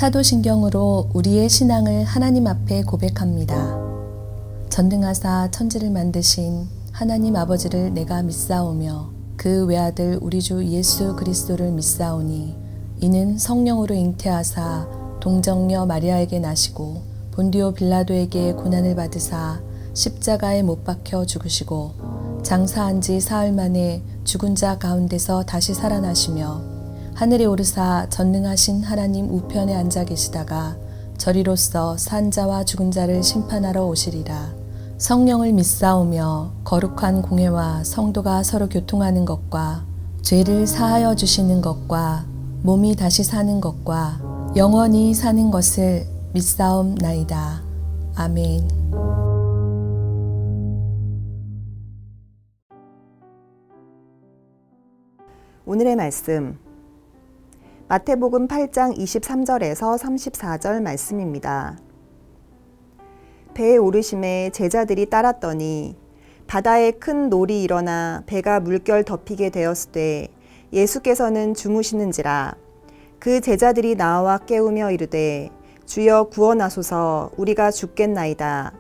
사도신경으로 우리의 신앙을 하나님 앞에 고백합니다. 전능하사 천지를 만드신 하나님 아버지를 내가 믿사오며 그 외아들 우리 주 예수 그리스도를 믿사오니 이는 성령으로 잉태하사 동정녀 마리아에게 나시고 본디오 빌라도에게 고난을 받으사 십자가에 못 박혀 죽으시고 장사한 지 사흘 만에 죽은 자 가운데서 다시 살아나시며 하늘에 오르사 전능하신 하나님 우편에 앉아 계시다가 저리로서 산 자와 죽은 자를 심판하러 오시리라. 성령을 믿사오며 거룩한 공회와 성도가 서로 교통하는 것과 죄를 사하여 주시는 것과 몸이 다시 사는 것과 영원히 사는 것을 믿사옵나이다. 아멘. 오늘의 말씀 마태복음 8장 23절에서 34절 말씀입니다. 배에 오르심에 제자들이 따랐더니 바다에 큰 놀이 일어나 배가 물결 덮이게 되었을 때 예수께서는 주무시는지라. 그 제자들이 나와 깨우며 이르되 주여 구원하소서, 우리가 죽겠나이다.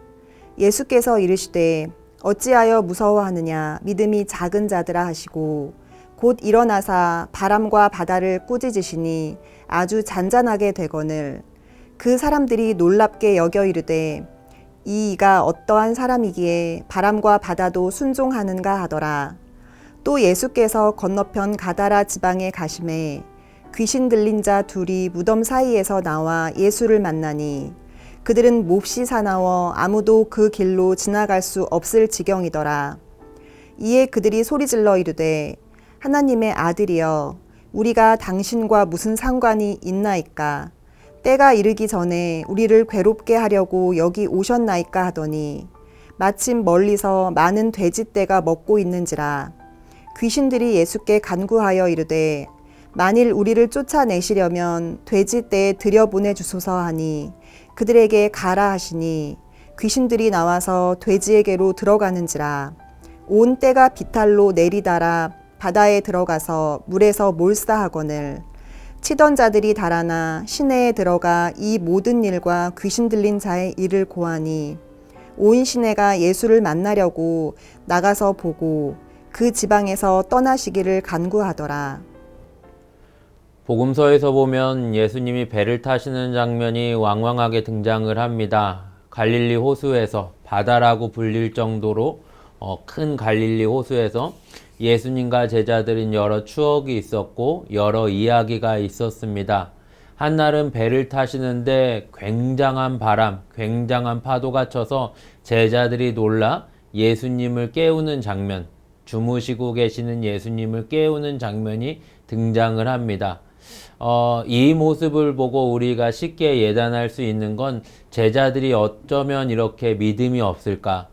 예수께서 이르시되 어찌하여 무서워하느냐, 믿음이 작은 자들아 하시고 곧 일어나사 바람과 바다를 꾸짖으시니 아주 잔잔하게 되거늘 그 사람들이 놀랍게 여겨 이르되 이 이가 어떠한 사람이기에 바람과 바다도 순종하는가 하더라. 또 예수께서 건너편 가다라 지방에 가심에 귀신 들린 자 둘이 무덤 사이에서 나와 예수를 만나니 그들은 몹시 사나워 아무도 그 길로 지나갈 수 없을 지경이더라. 이에 그들이 소리질러 이르되 하나님의 아들이여, 우리가 당신과 무슨 상관이 있나이까? 때가 이르기 전에 우리를 괴롭게 하려고 여기 오셨나이까 하더니 마침 멀리서 많은 돼지떼가 먹고 있는지라. 귀신들이 예수께 간구하여 이르되 만일 우리를 쫓아내시려면 돼지떼에 들여보내 주소서 하니 그들에게 가라 하시니 귀신들이 나와서 돼지에게로 들어가는지라. 온 떼가 비탈로 내리달아 바다에 들어가서 물에서 몰사하거늘 치던 자들이 달아나 시내에 들어가 이 모든 일과 귀신 들린 자의 일을 고하니 온 시내가 예수를 만나려고 나가서 보고 그 지방에서 떠나시기를 간구하더라. 복음서에서 보면 예수님이 배를 타시는 장면이 왕왕하게 등장을 합니다. 갈릴리 호수에서, 바다라고 불릴 정도로 큰 갈릴리 호수에서 예수님과 제자들은 여러 추억이 있었고 여러 이야기가 있었습니다. 한날은 배를 타시는데 굉장한 바람, 굉장한 파도가 쳐서 제자들이 놀라 예수님을 깨우는 장면, 주무시고 계시는 예수님을 깨우는 장면이 등장을 합니다. 이 모습을 보고 우리가 쉽게 예단할 수 있는 건 제자들이 어쩌면 이렇게 믿음이 없을까?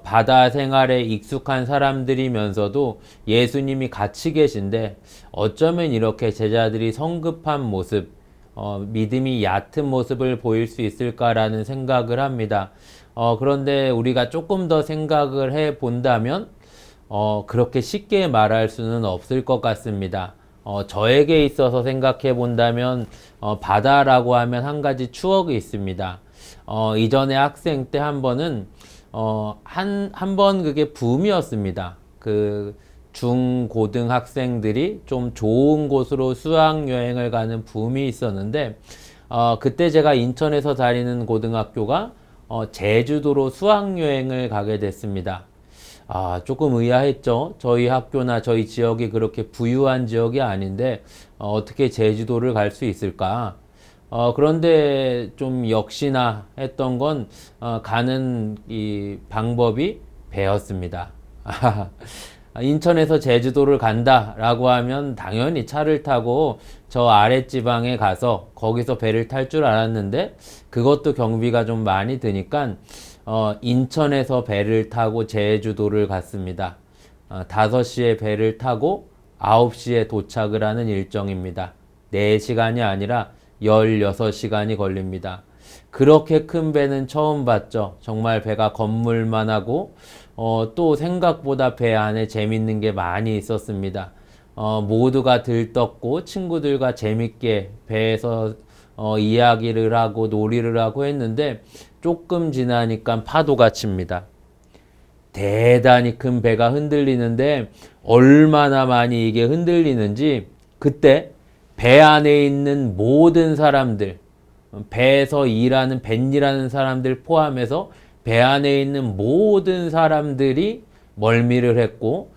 바다 생활에 익숙한 사람들이면서도 예수님이 같이 계신데 어쩌면 이렇게 제자들이 성급한 모습, 믿음이 얕은 모습을 보일 수 있을까라는 생각을 합니다. 그런데 우리가 조금 더 생각을 해 본다면 그렇게 쉽게 말할 수는 없을 것 같습니다. 저에게 있어서 생각해 본다면 바다라고 하면 한 가지 추억이 있습니다. 이전에 학생 때 한 번은 한 번 그게 붐이었습니다. 그 중고등 학생들이 좀 좋은 곳으로 수학여행을 가는 붐이 있었는데 그때 제가 인천에서 다니는 고등학교가 제주도로 수학여행을 가게 됐습니다. 조금 의아했죠. 저희 학교나 저희 지역이 그렇게 부유한 지역이 아닌데 어떻게 제주도를 갈 수 있을까? 그런데 좀 역시나 했던 건 가는 이 방법이 배였습니다. 인천에서 제주도를 간다라고 하면 당연히 차를 타고 저 아랫지방에 가서 거기서 배를 탈 줄 알았는데 그것도 경비가 좀 많이 드니까 인천에서 배를 타고 제주도를 갔습니다. 5시에 배를 타고 9시에 도착을 하는 일정입니다. 4시간이 아니라 16시간이 걸립니다. 그렇게 큰 배는 처음 봤죠. 정말 배가 건물만 하고 또 생각보다 배 안에 재밌는 게 많이 있었습니다. 모두가 들떴고 친구들과 재밌게 배에서 이야기를 하고 놀이를 하고 했는데 조금 지나니까 파도가 칩니다. 대단히 큰 배가 흔들리는데 얼마나 많이 이게 흔들리는지 그때 배 안에 있는 모든 사람들, 배에서 일하는 벤일하는 사람들 포함해서 배 안에 있는 모든 사람들이 멀미를 했고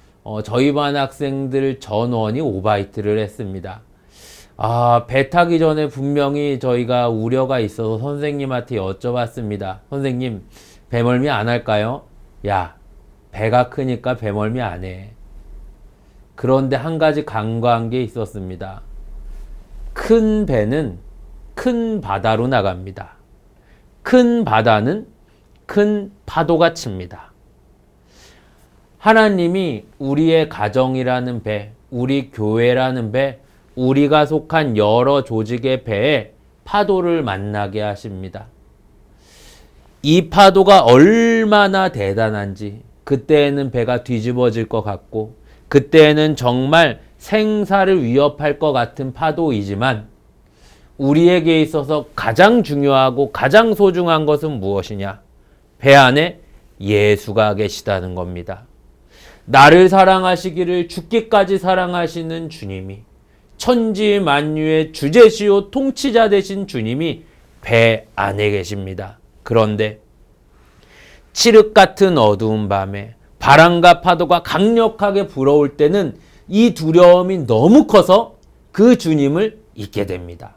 저희 반 학생들 전원이 오바이트를 했습니다. 배 타기 전에 분명히 저희가 우려가 있어서 선생님한테 여쭤봤습니다. 선생님, 배멀미 안 할까요? 야, 배가 크니까 배멀미 안 해. 그런데 한 가지 간과한 게 있었습니다. 큰 배는 큰 바다로 나갑니다. 큰 바다는 큰 파도가 칩니다. 하나님이 우리의 가정이라는 배, 우리 교회라는 배, 우리가 속한 여러 조직의 배에 파도를 만나게 하십니다. 이 파도가 얼마나 대단한지 그때에는 배가 뒤집어질 것 같고 그때에는 정말 생사를 위협할 것 같은 파도이지만 우리에게 있어서 가장 중요하고 가장 소중한 것은 무엇이냐? 배 안에 예수가 계시다는 겁니다. 나를 사랑하시기를 죽기까지 사랑하시는 주님이 천지 만유의 주제시요 통치자 되신 주님이 배 안에 계십니다. 그런데 칠흑 같은 어두운 밤에 바람과 파도가 강력하게 불어올 때는 이 두려움이 너무 커서 그 주님을 잊게 됩니다.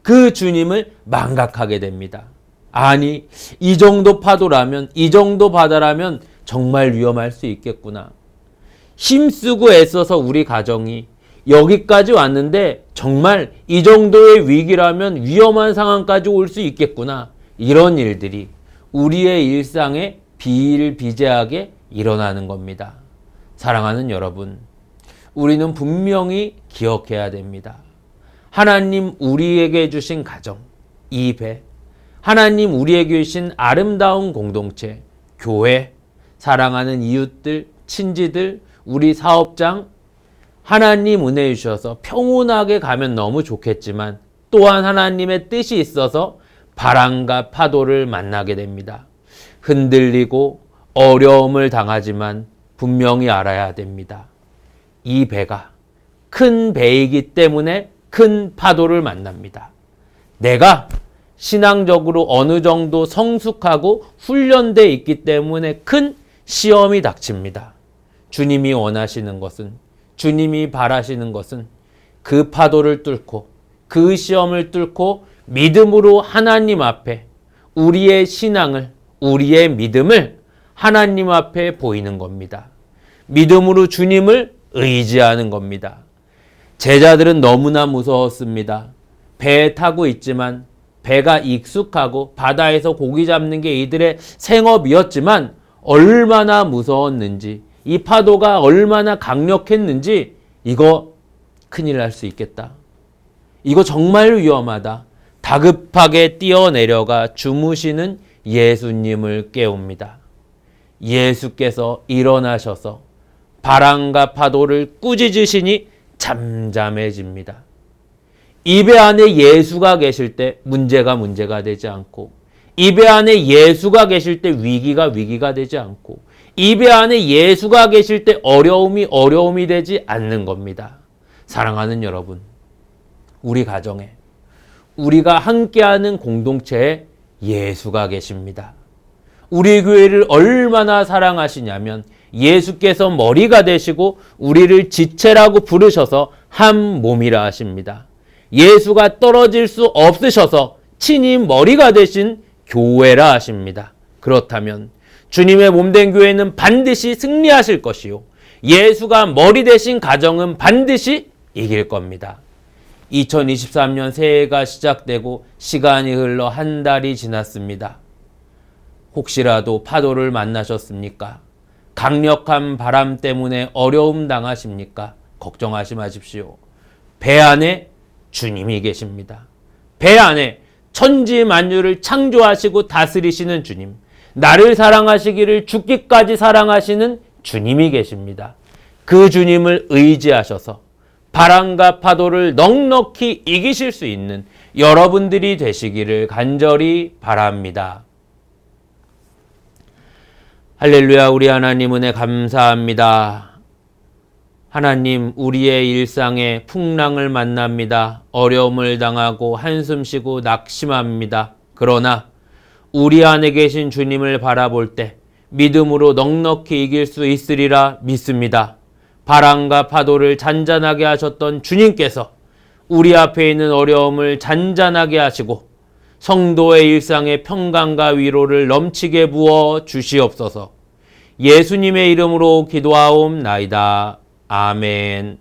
그 주님을 망각하게 됩니다. 아니, 이 정도 파도라면, 이 정도 바다라면 정말 위험할 수 있겠구나. 힘쓰고 애써서 우리 가정이 여기까지 왔는데 정말 이 정도의 위기라면 위험한 상황까지 올 수 있겠구나. 이런 일들이 우리의 일상에 비일비재하게 일어나는 겁니다. 사랑하는 여러분, 우리는 분명히 기억해야 됩니다. 하나님 우리에게 주신 가정, 이 배, 하나님 우리에게 주신 아름다운 공동체, 교회, 사랑하는 이웃들, 친지들, 우리 사업장, 하나님 은혜 주셔서 평온하게 가면 너무 좋겠지만 또한 하나님의 뜻이 있어서 바람과 파도를 만나게 됩니다. 흔들리고 어려움을 당하지만 분명히 알아야 됩니다. 이 배가 큰 배이기 때문에 큰 파도를 만납니다. 내가 신앙적으로 어느 정도 성숙하고 훈련되어 있기 때문에 큰 시험이 닥칩니다. 주님이 원하시는 것은, 주님이 바라시는 것은 그 파도를 뚫고 그 시험을 뚫고 믿음으로 하나님 앞에 우리의 신앙을, 우리의 믿음을 하나님 앞에 보이는 겁니다. 믿음으로 주님을 의지하는 겁니다. 제자들은 너무나 무서웠습니다. 배에 타고 있지만 배가 익숙하고 바다에서 고기 잡는 게 이들의 생업이었지만 얼마나 무서웠는지, 이 파도가 얼마나 강력했는지 이거 큰일 날 수 있겠다. 이거 정말 위험하다. 다급하게 뛰어내려가 주무시는 예수님을 깨웁니다. 예수께서 일어나셔서 바람과 파도를 꾸짖으시니 잠잠해집니다. 이 배 안에 예수가 계실 때 문제가 되지 않고, 이 배 안에 예수가 계실 때 위기가 되지 않고, 이 배 안에 예수가 계실 때 어려움이 되지 않는 겁니다. 사랑하는 여러분, 우리 가정에, 우리가 함께하는 공동체에 예수가 계십니다. 우리 교회를 얼마나 사랑하시냐면 예수께서 머리가 되시고 우리를 지체라고 부르셔서 한 몸이라 하십니다. 예수가 떨어질 수 없으셔서 친히 머리가 되신 교회라 하십니다. 그렇다면 주님의 몸된 교회는 반드시 승리하실 것이요, 예수가 머리 되신 가정은 반드시 이길 겁니다. 2023년 새해가 시작되고 시간이 흘러 한 달이 지났습니다. 혹시라도 파도를 만나셨습니까? 강력한 바람 때문에 어려움 당하십니까? 걱정하지 마십시오. 배 안에 주님이 계십니다. 배 안에 천지 만유를 창조하시고 다스리시는 주님, 나를 사랑하시기를 죽기까지 사랑하시는 주님이 계십니다. 그 주님을 의지하셔서 바람과 파도를 넉넉히 이기실 수 있는 여러분들이 되시기를 간절히 바랍니다. 할렐루야. 우리 하나님 은혜 감사합니다. 하나님, 우리의 일상에 풍랑을 만납니다. 어려움을 당하고 한숨 쉬고 낙심합니다. 그러나 우리 안에 계신 주님을 바라볼 때 믿음으로 넉넉히 이길 수 있으리라 믿습니다. 바람과 파도를 잔잔하게 하셨던 주님께서 우리 앞에 있는 어려움을 잔잔하게 하시고 성도의 일상에 평강과 위로를 넘치게 부어 주시옵소서. 예수님의 이름으로 기도하옵나이다. 아멘.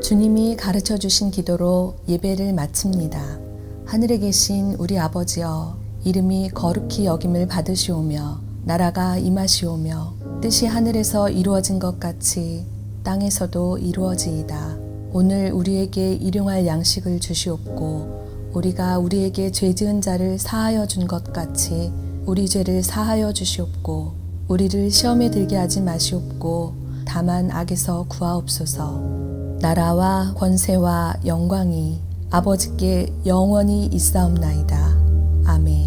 주님이 가르쳐 주신 기도로 예배를 마칩니다. 하늘에 계신 우리 아버지여, 이름이 거룩히 여김을 받으시오며 나라가 임하시오며 뜻이 하늘에서 이루어진 것 같이 땅에서도 이루어지이다. 오늘 우리에게 일용할 양식을 주시옵고 우리가 우리에게 죄 지은 자를 사하여 준 것 같이 우리 죄를 사하여 주시옵고 우리를 시험에 들게 하지 마시옵고 다만 악에서 구하옵소서. 나라와 권세와 영광이 아버지께 영원히 있사옵나이다. 아멘.